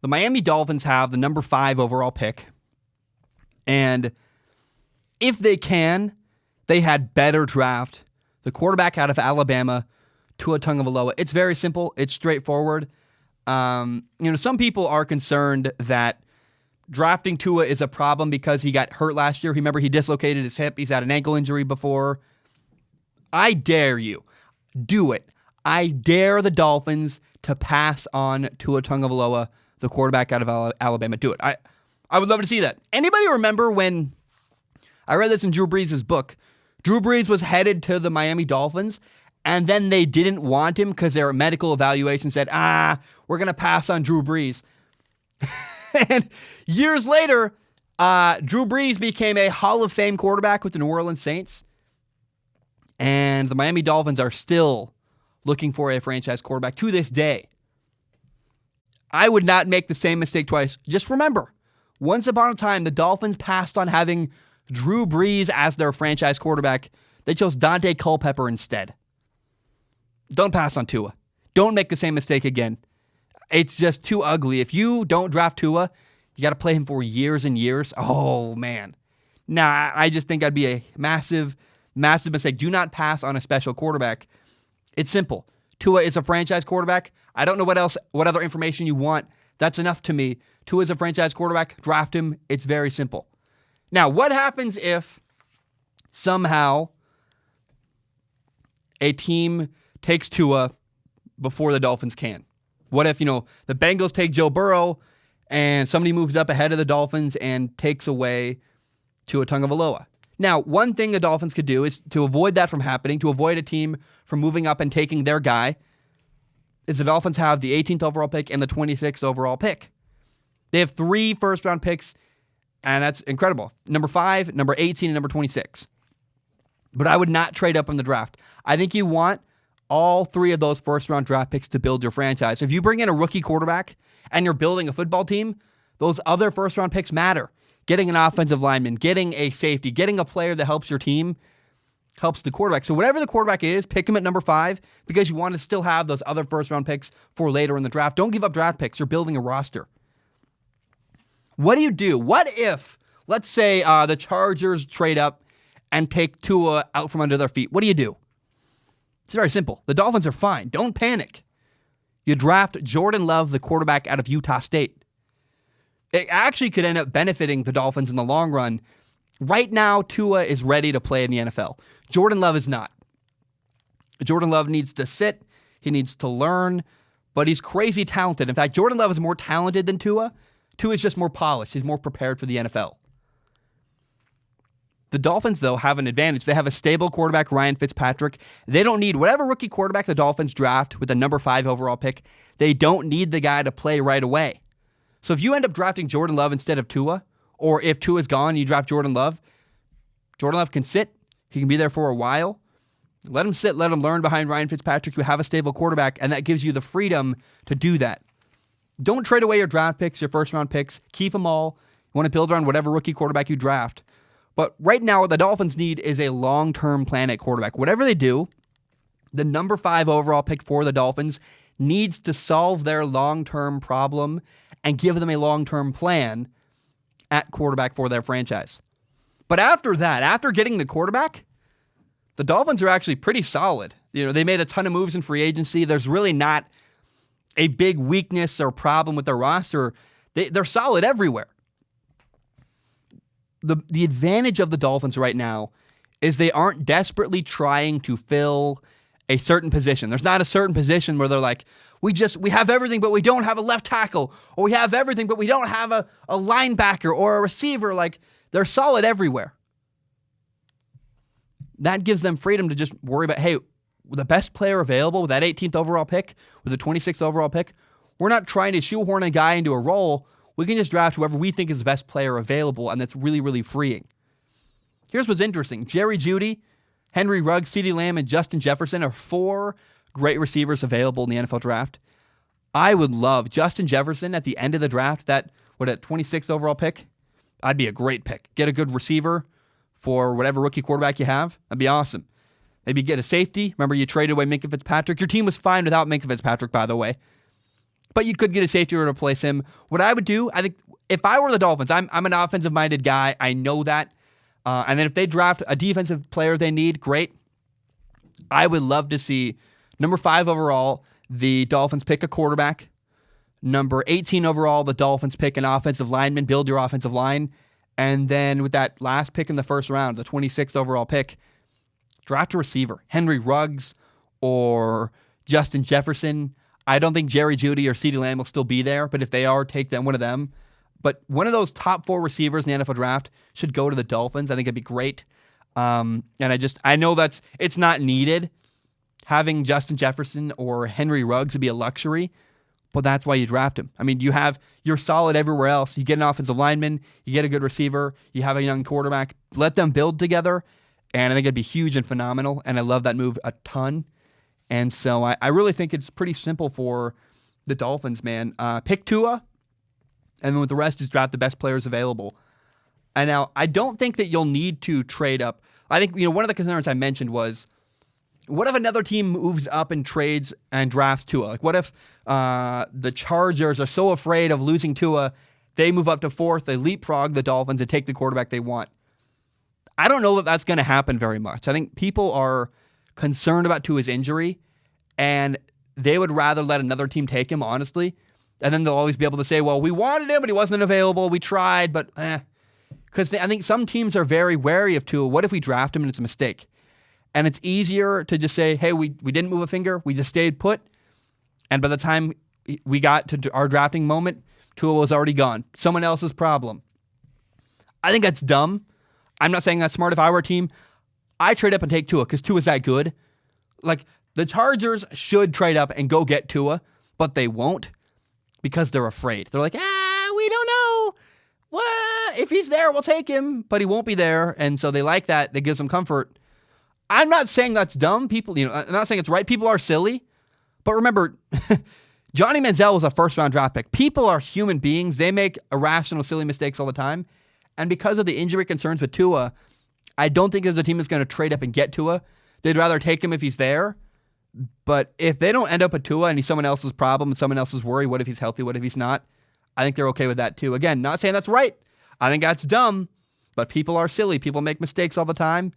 The Miami Dolphins have the number 5 overall pick. And if they can, they had better draft the quarterback out of Alabama, Tua Tagovailoa. It's very simple. It's straightforward. Some people are concerned that drafting Tua is a problem because he got hurt last year. Remember, he dislocated his hip. He's had an ankle injury before. I dare you. Do it. I dare the Dolphins to pass on Tua Tagovailoa, the quarterback out of Alabama. Do it. I would love to see that. Anybody remember when I read this in Drew Brees' book? Drew Brees was headed to the Miami Dolphins, and then they didn't want him because their medical evaluation said, we're going to pass on Drew Brees. And years later, Drew Brees became a Hall of Fame quarterback with the New Orleans Saints. And the Miami Dolphins are still looking for a franchise quarterback to this day. I would not make the same mistake twice. Just remember, once upon a time, the Dolphins passed on having Drew Brees as their franchise quarterback. They chose Dante Culpepper instead. Don't pass on Tua. Don't make the same mistake again. It's just too ugly. If you don't draft Tua, you got to play him for years and years. Oh, man. Nah, I just think that'd be a massive, massive mistake. Do not pass on a special quarterback. It's simple. Tua is a franchise quarterback. I don't know what other information you want. That's enough to me. Tua is a franchise quarterback. Draft him. It's very simple. Now, what happens if somehow a team takes Tua before the Dolphins can? What if, the Bengals take Joe Burrow and somebody moves up ahead of the Dolphins and takes away Tua Tagovailoa? Now, one thing the Dolphins could do is to avoid that from happening, to avoid a team from moving up and taking their guy, is the Dolphins have the 18th overall pick and the 26th overall pick. They have 3 first-round picks, and that's incredible. Number 5, number 18, and number 26. But I would not trade up in the draft. I think you want all 3 of those first-round draft picks to build your franchise. If you bring in a rookie quarterback and you're building a football team, those other first-round picks matter. Getting an offensive lineman, getting a safety, getting a player that helps your team helps the quarterback. So whatever the quarterback is, pick him at number 5 because you want to still have those other first-round picks for later in the draft. Don't give up draft picks. You're building a roster. What do? What if, let's say, the Chargers trade up and take Tua out from under their feet? What do? It's very simple. The Dolphins are fine. Don't panic. You draft Jordan Love, the quarterback out of Utah State. It actually could end up benefiting the Dolphins in the long run. Right now, Tua is ready to play in the NFL. Jordan Love is not. Jordan Love needs to sit. He needs to learn, but he's crazy talented. In fact, Jordan Love is more talented than Tua. Tua is just more polished. He's more prepared for the NFL. The Dolphins, though, have an advantage. They have a stable quarterback, Ryan Fitzpatrick. They don't need whatever rookie quarterback the Dolphins draft with the number 5 overall pick. They don't need the guy to play right away. So if you end up drafting Jordan Love instead of Tua, or if Tua's gone, you draft Jordan Love can sit. He can be there for a while. Let him sit. Let him learn behind Ryan Fitzpatrick. You have a stable quarterback, and that gives you the freedom to do that. Don't trade away your draft picks, your first-round picks. Keep them all. You want to build around whatever rookie quarterback you draft. But right now, what the Dolphins need is a long-term plan at quarterback. Whatever they do, the number 5 overall pick for the Dolphins needs to solve their long-term problem and give them a long-term plan at quarterback for their franchise. But after that, after getting the quarterback, the Dolphins are actually pretty solid. They made a ton of moves in free agency. There's really not a big weakness or problem with their roster. They're solid everywhere. The advantage of the Dolphins right now is they aren't desperately trying to fill a certain position. There's not a certain position where they're like, we have everything, but we don't have a left tackle, or we have everything, but we don't have a linebacker or a receiver. Like, they're solid everywhere. That gives them freedom to just worry about, hey, the best player available with that 18th overall pick, with the 26th overall pick, we're not trying to shoehorn a guy into a role. We can just draft whoever we think is the best player available, and that's really, really freeing. Here's what's interesting. Jerry Jeudy, Henry Ruggs, CeeDee Lamb, and Justin Jefferson are 4 great receivers available in the NFL draft. I would love Justin Jefferson at the end of the draft, at 26th overall pick. That'd be a great pick. Get a good receiver for whatever rookie quarterback you have. That'd be awesome. Maybe get a safety. Remember, you traded away Minkah Fitzpatrick. Your team was fine without Minkah Fitzpatrick, by the way. but you could get a safety to replace him. What I would do, I think, if I were the Dolphins, I'm an offensive-minded guy. I know that. And then if they draft a defensive player they need, great. I would love to see number 5 overall, the Dolphins pick a quarterback. Number 18 overall, the Dolphins pick an offensive lineman, build your offensive line. And then with that last pick in the first round, the 26th overall pick, draft a receiver. Henry Ruggs or Justin Jefferson. I don't think Jerry Jeudy or CeeDee Lamb will still be there, but if they are, take them, one of them. But one of those top 4 receivers in the NFL draft should go to the Dolphins. I think it'd be great. And I know it's not needed. Having Justin Jefferson or Henry Ruggs would be a luxury, but that's why you draft him. I mean, you're solid everywhere else. You get an offensive lineman, you get a good receiver, you have a young quarterback. Let them build together, and I think it'd be huge and phenomenal, and I love that move a ton. And so I really think it's pretty simple for the Dolphins, man. Pick Tua, and then with the rest is draft the best players available. And now, I don't think that you'll need to trade up. I think one of the concerns I mentioned was, what if another team moves up and trades and drafts Tua? Like, what if the Chargers are so afraid of losing Tua, they move up to 4th, they leapfrog the Dolphins and take the quarterback they want? I don't know that that's going to happen very much. I think people are concerned about Tua's injury, and they would rather let another team take him, honestly. And then they'll always be able to say, well, we wanted him, but he wasn't available. We tried, but Because I think some teams are very wary of Tua. What if we draft him and it's a mistake? And it's easier to just say, hey, we didn't move a finger. We just stayed put. And by the time we got to our drafting moment, Tua was already gone. Someone else's problem. I think that's dumb. I'm not saying that's smart. If I were a team, I trade up and take Tua because Tua's that good. Like, the Chargers should trade up and go get Tua, but they won't because they're afraid. They're like, we don't know. Well, if he's there, we'll take him, but he won't be there. And so they like that. That gives them comfort. I'm not saying that's dumb. People, I'm not saying it's right. People are silly. But remember, Johnny Manziel was a first-round draft pick. People are human beings. They make irrational, silly mistakes all the time. And because of the injury concerns with Tua, I don't think there's a team that's going to trade up and get Tua. They'd rather take him if he's there. But if they don't end up with Tua and he's someone else's problem and someone else's worry, what if he's healthy, what if he's not? I think they're okay with that too. Again, not saying that's right. I think that's dumb. But people are silly. People make mistakes all the time.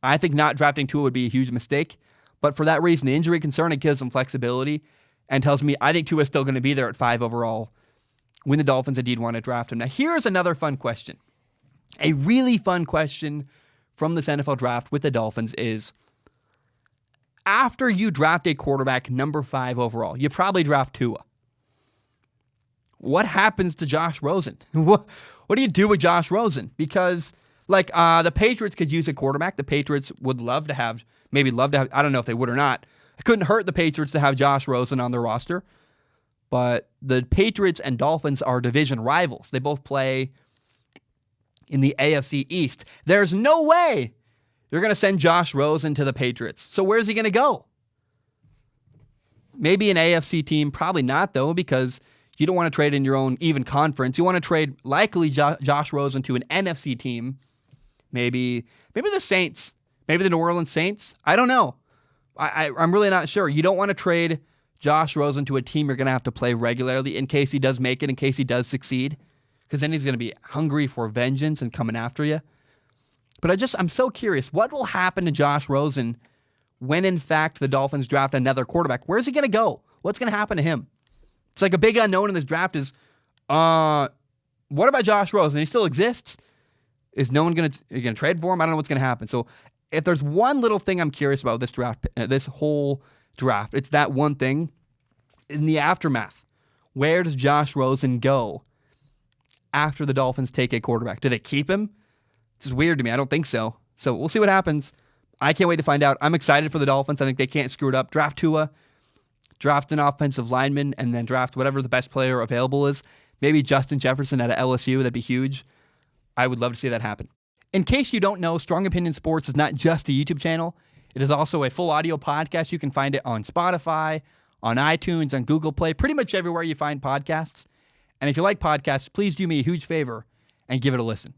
I think not drafting Tua would be a huge mistake. But for that reason, the injury concern, it gives them flexibility and tells me I think Tua is still going to be there at 5 overall when the Dolphins indeed want to draft him. Now, here's another fun question. A really fun question from this NFL draft with the Dolphins is, after you draft a quarterback number 5 overall, you probably draft Tua. What happens to Josh Rosen? What do you do with Josh Rosen? Because the Patriots could use a quarterback. The Patriots would love to have, I don't know if they would or not. It couldn't hurt the Patriots to have Josh Rosen on their roster. But the Patriots and Dolphins are division rivals. They both play in the AFC East. There's no way you're going to send Josh Rosen to the Patriots. So where's he going to go? Maybe an AFC team. Probably not, though, because you don't want to trade in your own even conference. You want to trade likely Josh Rosen to an NFC team. Maybe the Saints. Maybe the New Orleans Saints. I don't know. I'm really not sure. You don't want to trade Josh Rosen to a team you're going to have to play regularly in case he does make it, in case he does succeed. Because then he's going to be hungry for vengeance and coming after you. But I'm so curious. What will happen to Josh Rosen when, in fact, the Dolphins draft another quarterback? Where's he going to go? What's going to happen to him? It's like a big unknown in this draft is, what about Josh Rosen? He still exists? Is no one going to trade for him? I don't know what's going to happen. So if there's one little thing I'm curious about this draft, this whole draft, it's that one thing. In the aftermath, where does Josh Rosen go after the Dolphins take a quarterback? Do they keep him? This is weird to me. I don't think so. So we'll see what happens. I can't wait to find out. I'm excited for the Dolphins. I think they can't screw it up. Draft Tua, draft an offensive lineman, and then draft whatever the best player available is. Maybe Justin Jefferson out of LSU. That'd be huge. I would love to see that happen. In case you don't know, Strong Opinion Sports is not just a YouTube channel. It is also a full audio podcast. You can find it on Spotify, on iTunes, on Google Play, pretty much everywhere you find podcasts. And if you like podcasts, please do me a huge favor and give it a listen.